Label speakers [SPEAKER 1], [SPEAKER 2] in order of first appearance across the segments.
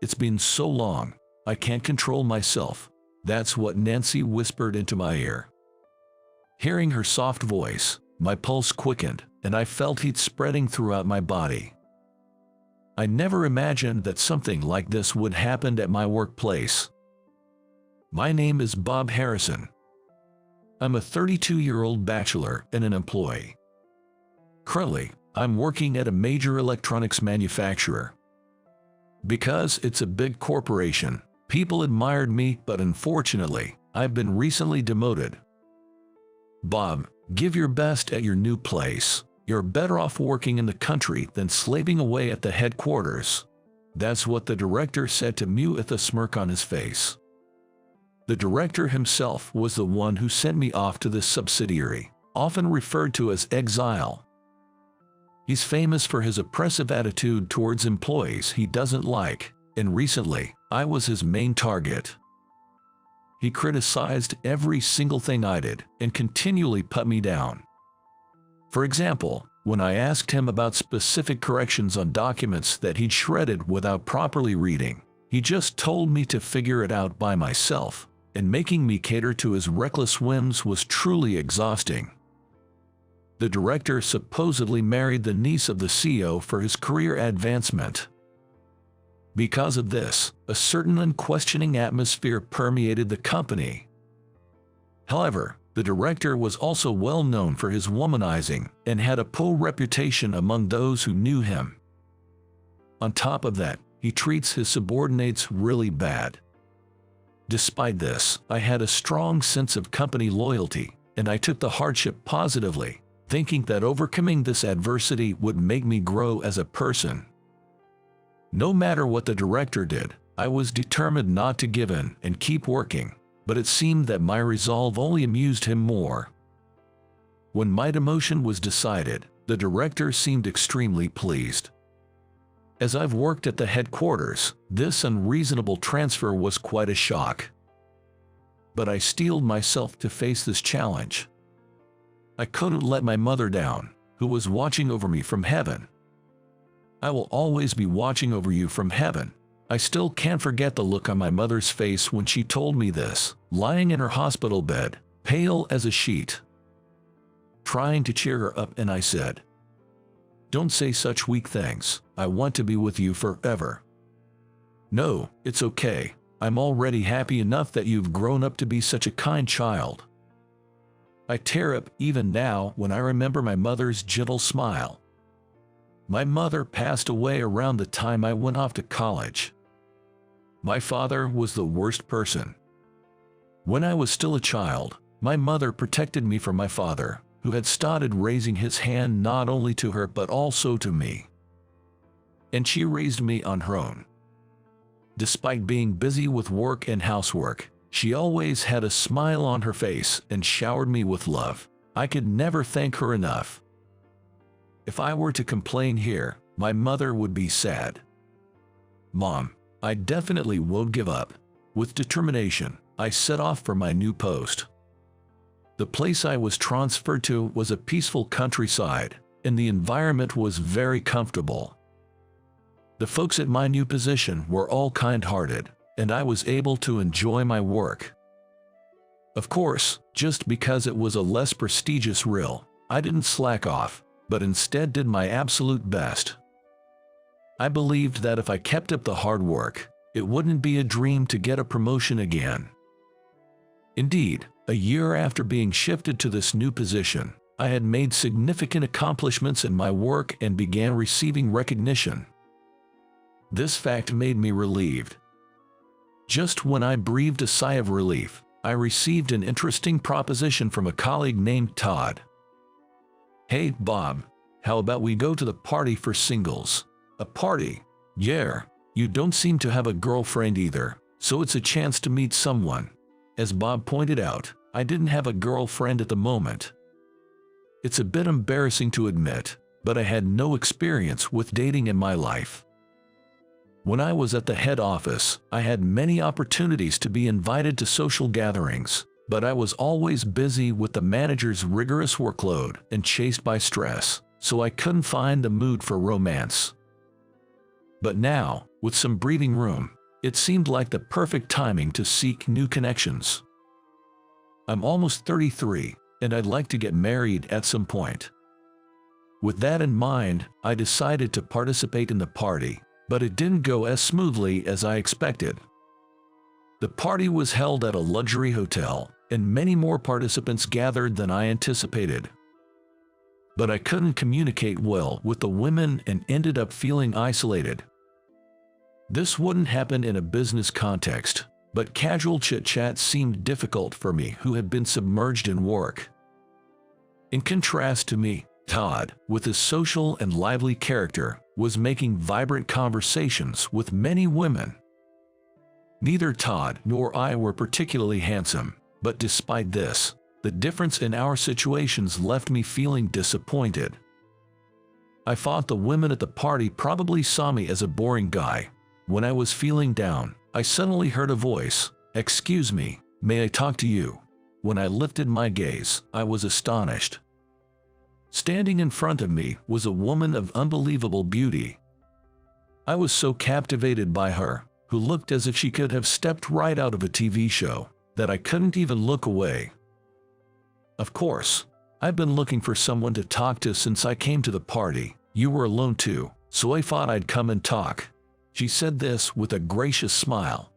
[SPEAKER 1] It's been so long, I can't control myself. That's what Nancy whispered into my ear. Hearing her soft voice, my pulse quickened, and I felt heat spreading throughout my body. I never imagined that something like this would happen at my workplace. My name is Bob Harrison. I'm a 32-year-old bachelor and an employee. Currently, I'm working at a major electronics manufacturer. Because it's a big corporation, people admired me, but unfortunately, I've been recently demoted. Bob, give your best at your new place. You're better off working in the country than slaving away at the headquarters. That's what the director said to me with a smirk on his face. The director himself was the one who sent me off to this subsidiary, often referred to as exile. He's famous for his oppressive attitude towards employees he doesn't like, and recently, I was his main target. He criticized every single thing I did and continually put me down. For example, when I asked him about specific corrections on documents that he'd shredded without properly reading, he just told me to figure it out by myself, and making me cater to his reckless whims was truly exhausting. The director supposedly married the niece of the CEO for his career advancement. Because of this, a certain unquestioning atmosphere permeated the company. However, the director was also well known for his womanizing and had a poor reputation among those who knew him. On top of that, he treats his subordinates really bad. Despite this, I had a strong sense of company loyalty, and I took the hardship positively, thinking that overcoming this adversity would make me grow as a person. No matter what the director did, I was determined not to give in and keep working, but it seemed that my resolve only amused him more. When my demotion was decided, the director seemed extremely pleased. As I've worked at the headquarters, this unreasonable transfer was quite a shock. But I steeled myself to face this challenge. I couldn't let my mother down, who was watching over me from heaven. I will always be watching over you from heaven. I still can't forget the look on my mother's face when she told me this, lying in her hospital bed, pale as a sheet. Trying to cheer her up, and I said, "Don't say such weak things. I want to be with you forever." "No, it's okay. I'm already happy enough that you've grown up to be such a kind child." I tear up even now when I remember my mother's gentle smile. My mother passed away around the time I went off to college. My father was the worst person. When I was still a child, my mother protected me from my father, who had started raising his hand not only to her but also to me. And she raised me on her own. Despite being busy with work and housework, she always had a smile on her face and showered me with love. I could never thank her enough. If I were to complain here, my mother would be sad. "Mom, I definitely won't give up." With determination, I set off for my new post. The place I was transferred to was a peaceful countryside, and the environment was very comfortable. The folks at my new position were all kind-hearted, and I was able to enjoy my work. Of course, just because it was a less prestigious role, I didn't slack off, but instead did my absolute best. I believed that if I kept up the hard work, it wouldn't be a dream to get a promotion again. Indeed, a year after being shifted to this new position, I had made significant accomplishments in my work and began receiving recognition. This fact made me relieved. Just when I breathed a sigh of relief, I received an interesting proposition from a colleague named Todd. "Hey, Bob, how about we go to the party for singles?" "A party? Yeah, you don't seem to have a girlfriend either, so it's a chance to meet someone." As Bob pointed out, I didn't have a girlfriend at the moment. It's a bit embarrassing to admit, but I had no experience with dating in my life. When I was at the head office, I had many opportunities to be invited to social gatherings, but I was always busy with the manager's rigorous workload and chased by stress, so I couldn't find the mood for romance. But now, with some breathing room, it seemed like the perfect timing to seek new connections. I'm almost 33, and I'd like to get married at some point. With that in mind, I decided to participate in the party, but it didn't go as smoothly as I expected. The party was held at a luxury hotel, and many more participants gathered than I anticipated. But I couldn't communicate well with the women and ended up feeling isolated. This wouldn't happen in a business context, but casual chit-chat seemed difficult for me who had been submerged in work. In contrast to me, Todd, with his social and lively character, was making vibrant conversations with many women. Neither Todd nor I were particularly handsome, but despite this, the difference in our situations left me feeling disappointed. I thought the women at the party probably saw me as a boring guy. When I was feeling down, I suddenly heard a voice, "Excuse me, may I talk to you?" When I lifted my gaze, I was astonished. Standing in front of me was a woman of unbelievable beauty. I was so captivated by her, who looked as if she could have stepped right out of a TV show, that I couldn't even look away. Of course, I've been looking for someone to talk to since I came to the party. You were alone too, so I thought I'd come and talk. She said this with a gracious smile.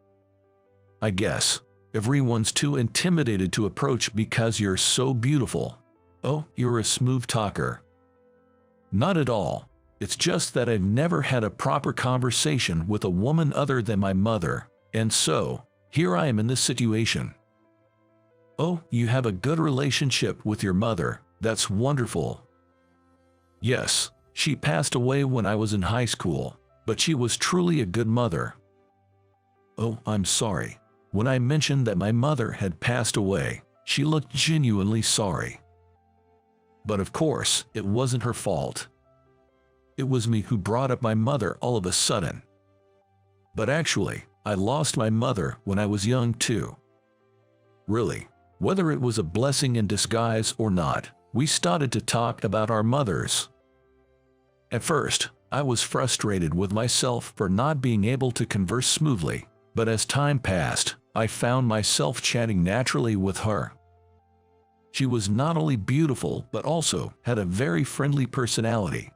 [SPEAKER 1] I guess everyone's too intimidated to approach because you're so beautiful. Oh, you're a smooth talker. Not at all. It's just that I've never had a proper conversation with a woman other than my mother, and so, here I am in this situation. Oh, you have a good relationship with your mother. That's wonderful. Yes, she passed away when I was in high school, but she was truly a good mother. Oh, I'm sorry. When I mentioned that my mother had passed away, she looked genuinely sorry. But of course, it wasn't her fault. It was me who brought up my mother all of a sudden. But actually, I lost my mother when I was young too. Really, whether it was a blessing in disguise or not, we started to talk about our mothers. At first, I was frustrated with myself for not being able to converse smoothly, but as time passed, I found myself chatting naturally with her. She was not only beautiful but also had a very friendly personality.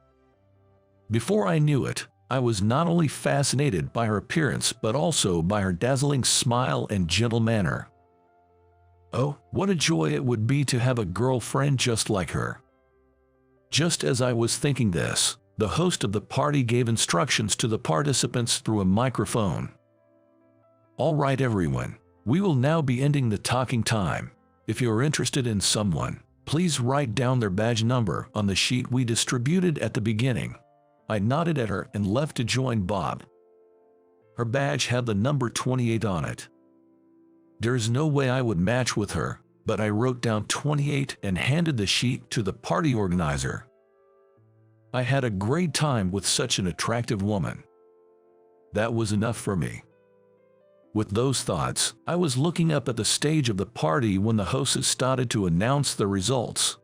[SPEAKER 1] Before I knew it, I was not only fascinated by her appearance but also by her dazzling smile and gentle manner. Oh, what a joy it would be to have a girlfriend just like her. Just as I was thinking this, the host of the party gave instructions to the participants through a microphone. All right, everyone, we will now be ending the talking time. If you are interested in someone, please write down their badge number on the sheet we distributed at the beginning. I nodded at her and left to join Bob. Her badge had the number 28 on it. There's no way I would match with her, but I wrote down 28 and handed the sheet to the party organizer. I had a great time with such an attractive woman. That was enough for me. With those thoughts, I was looking up at the stage of the party when the hosts started to announce the results.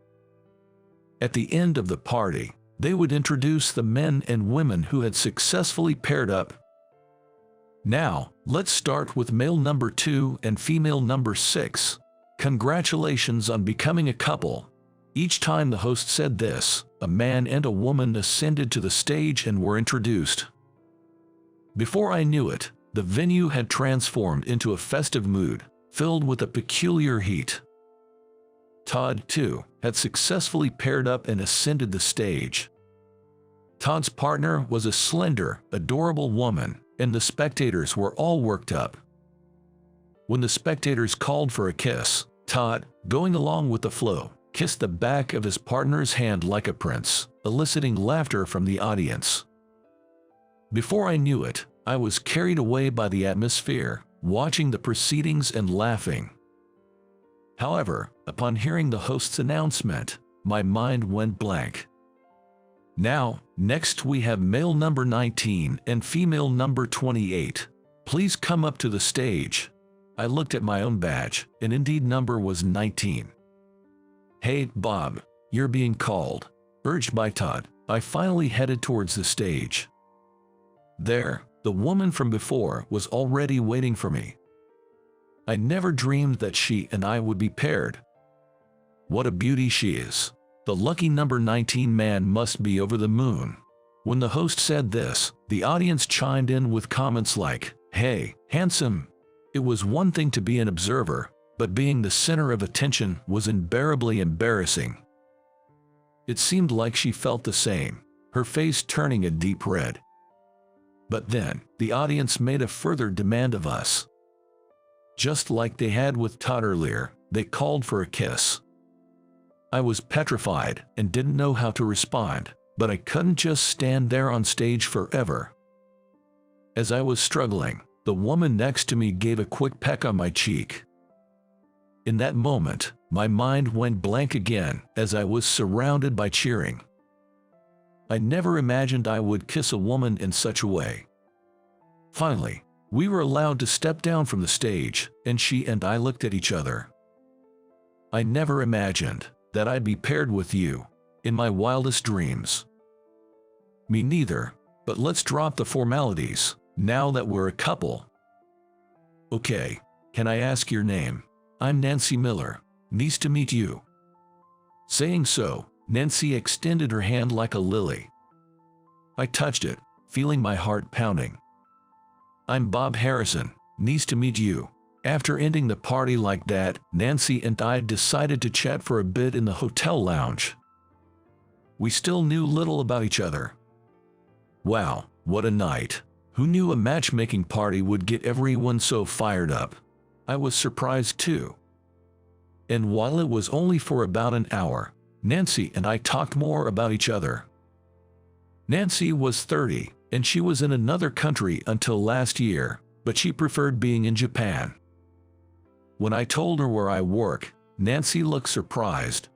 [SPEAKER 1] At the end of the party, they would introduce the men and women who had successfully paired up. Now, let's start with male number 2 and female number 6. Congratulations on becoming a couple. Each time the host said this, a man and a woman ascended to the stage and were introduced. Before I knew it, the venue had transformed into a festive mood, filled with a peculiar heat. Todd, too, had successfully paired up and ascended the stage. Todd's partner was a slender, adorable woman, and the spectators were all worked up. When the spectators called for a kiss, Todd, going along with the flow, kissed the back of his partner's hand like a prince, eliciting laughter from the audience. Before I knew it, I was carried away by the atmosphere, watching the proceedings and laughing. However, upon hearing the host's announcement, my mind went blank. Now, next we have male number 19 and female number 28. Please come up to the stage. I looked at my own badge, and indeed number was 19. Hey, Bob, you're being called. Urged by Todd, I finally headed towards the stage. There, the woman from before was already waiting for me. I never dreamed that she and I would be paired. What a beauty she is. The lucky number 19 man must be over the moon. When the host said this, the audience chimed in with comments like, "Hey, handsome." It was one thing to be an observer, but being the center of attention was unbearably embarrassing. It seemed like she felt the same, her face turning a deep red. But then, the audience made a further demand of us. Just like they had with Todd earlier, they called for a kiss. I was petrified and didn't know how to respond, but I couldn't just stand there on stage forever. As I was struggling, the woman next to me gave a quick peck on my cheek. In that moment, my mind went blank again as I was surrounded by cheering. I never imagined I would kiss a woman in such a way. Finally, we were allowed to step down from the stage, and she and I looked at each other. I never imagined that I'd be paired with you in my wildest dreams. Me neither, but let's drop the formalities now that we're a couple. Okay, can I ask your name? I'm Nancy Miller. Nice to meet you. Saying so, Nancy extended her hand like a lily. I touched it, feeling my heart pounding. I'm Bob Harrison. Nice to meet you. After ending the party like that, Nancy and I decided to chat for a bit in the hotel lounge. We still knew little about each other. Wow, what a night. Who knew a matchmaking party would get everyone so fired up? I was surprised too. And while it was only for about an hour, Nancy and I talked more about each other. Nancy was 30, and she was in another country until last year, but she preferred being in Japan. When I told her where I work, Nancy looked surprised.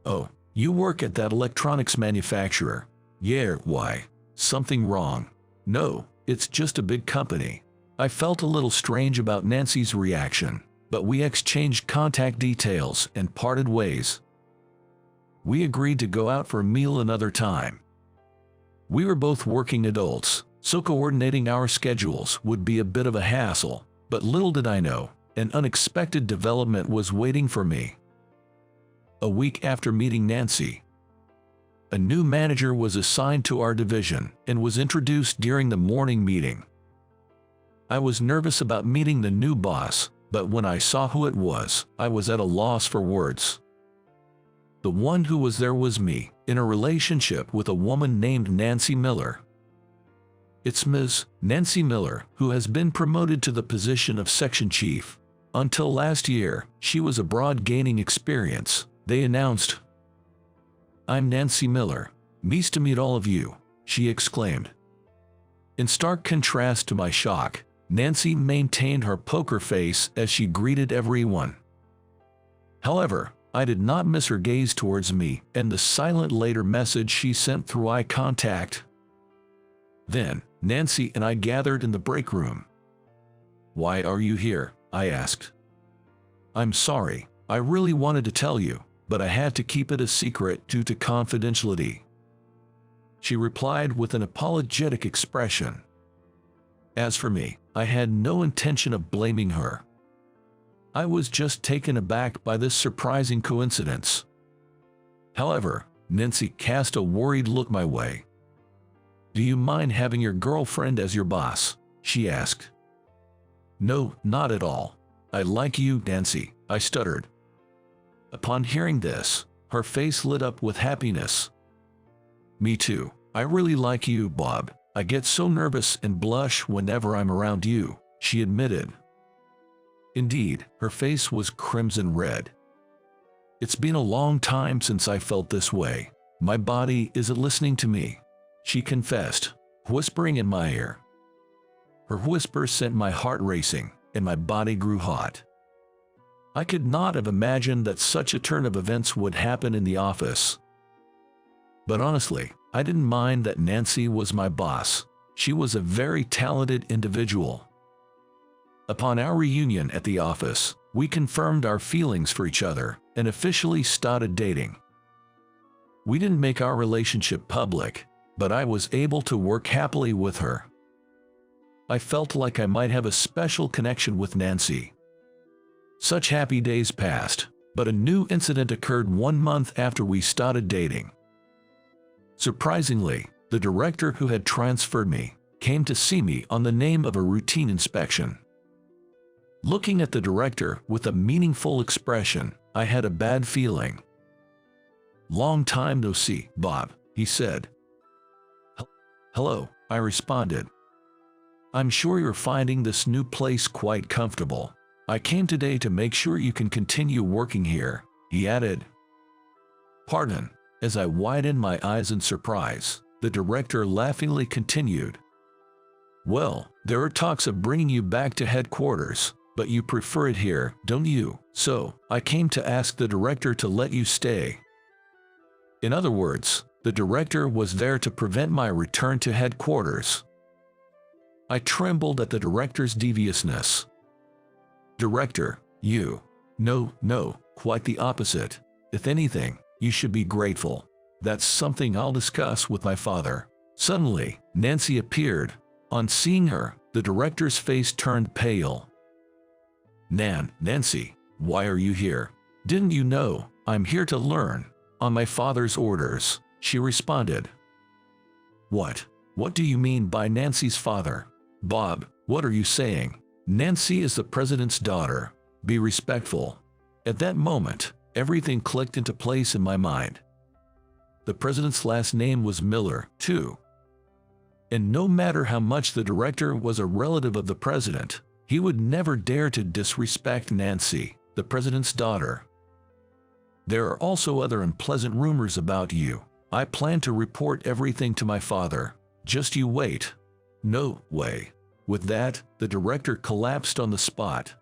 [SPEAKER 1] "Oh, you work at that electronics manufacturer?" "Yeah, why? Something wrong?" "No, it's just a big company." I felt a little strange about Nancy's reaction, but we exchanged contact details and parted ways. We agreed to go out for a meal another time. We were both working adults, so coordinating our schedules would be a bit of a hassle, but little did I know, an unexpected development was waiting for me. A week after meeting Nancy, a new manager was assigned to our division and was introduced during the morning meeting. I was nervous about meeting the new boss, but when I saw who it was, I was at a loss for words. The one who was there was me, in a relationship with a woman named Nancy Miller. It's Ms. Nancy Miller, who has been promoted to the position of section chief. Until last year, she was abroad gaining experience, they announced. "I'm Nancy Miller. Nice to meet all of you," she exclaimed. In stark contrast to my shock, Nancy maintained her poker face as she greeted everyone. However, I did not miss her gaze towards me and the silent later message she sent through eye contact. Then, Nancy and I gathered in the break room. "Why are you here?" I asked. "I'm sorry, I really wanted to tell you, but I had to keep it a secret due to confidentiality," she replied with an apologetic expression. As for me, I had no intention of blaming her. I was just taken aback by this surprising coincidence. However, Nancy cast a worried look my way. "Do you mind having your girlfriend as your boss?" she asked. "No, not at all. I like you, Nancy," I stuttered. Upon hearing this, her face lit up with happiness. "Me too. I really like you, Bob. I get so nervous and blush whenever I'm around you," she admitted. Indeed, her face was crimson red. "It's been a long time since I felt this way. My body isn't listening to me," she confessed, whispering in my ear. Her whisper sent my heart racing, and my body grew hot. I could not have imagined that such a turn of events would happen in the office. But honestly, I didn't mind that Nancy was my boss. She was a very talented individual. Upon our reunion at the office, we confirmed our feelings for each other and officially started dating. We didn't make our relationship public, but I was able to work happily with her. I felt like I might have a special connection with Nancy. Such happy days passed, but a new incident occurred 1 month after we started dating. Surprisingly, the director who had transferred me came to see me on the name of a routine inspection. Looking at the director with a meaningful expression, I had a bad feeling. "Long time no see, Bob," he said. "Hello," I responded. "I'm sure you're finding this new place quite comfortable. I came today to make sure you can continue working here," he added. "Pardon," as I widened my eyes in surprise, the director laughingly continued. "Well, there are talks of bringing you back to headquarters, but you prefer it here, don't you? So, I came to ask the director to let you stay." In other words, the director was there to prevent my return to headquarters. I trembled at the director's deviousness. "Director, you..." No, quite the opposite. If anything, you should be grateful. That's something I'll discuss with my father." Suddenly, Nancy appeared. On seeing her, the director's face turned pale. Nancy, why are you here? Didn't you know? I'm here to learn. On my father's orders," she responded. What do you mean by Nancy's father? Bob, what are you saying? Nancy is the president's daughter. Be respectful. At that moment, everything clicked into place in my mind. The president's last name was Miller, too. And no matter how much the director was a relative of the president, he would never dare to disrespect Nancy, the president's daughter. "There are also other unpleasant rumors about you. I plan to report everything to my father. Just you wait." "No way." With that, the director collapsed on the spot.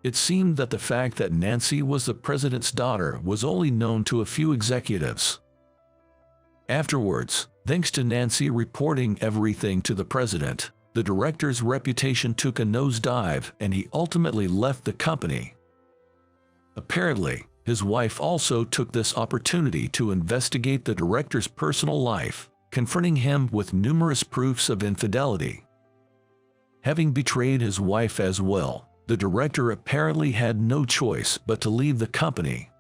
[SPEAKER 1] It seemed that the fact that Nancy was the president's daughter was only known to a few executives. Afterwards, thanks to Nancy reporting everything to the president, the director's reputation took a nosedive and he ultimately left the company. Apparently, his wife also took this opportunity to investigate the director's personal life, confronting him with numerous proofs of infidelity. Having betrayed his wife as well, the director apparently had no choice but to leave the company.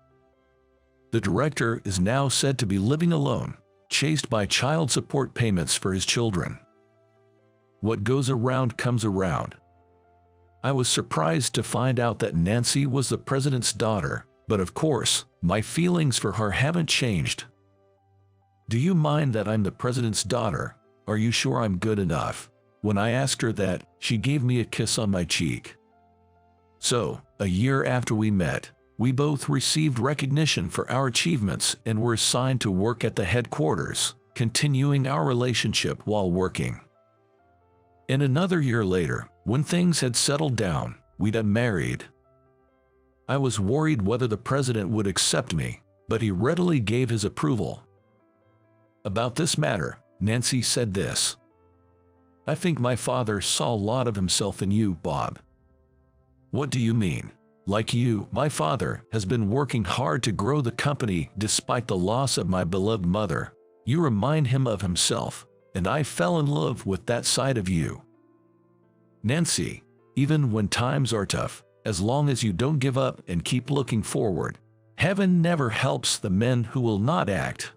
[SPEAKER 1] The director is now said to be living alone, chased by child support payments for his children. What goes around comes around. I was surprised to find out that Nancy was the president's daughter, but of course, my feelings for her haven't changed. "Do you mind that I'm the president's daughter? Are you sure I'm good enough?" When I asked her that, she gave me a kiss on my cheek. So, a year after we met, we both received recognition for our achievements and were assigned to work at the headquarters, continuing our relationship while working. And another year later, when things had settled down, we got married. I was worried whether the president would accept me, but he readily gave his approval. About this matter, Nancy said this: "I think my father saw a lot of himself in you, Bob." "What do you mean?" "Like you, my father has been working hard to grow the company despite the loss of my beloved mother. You remind him of himself, and I fell in love with that side of you. Nancy, even when times are tough, as long as you don't give up and keep looking forward, heaven never helps the men who will not act."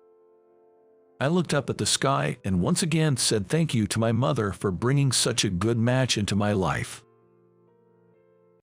[SPEAKER 1] I looked up at the sky and once again said thank you to my mother for bringing such a good match into my life.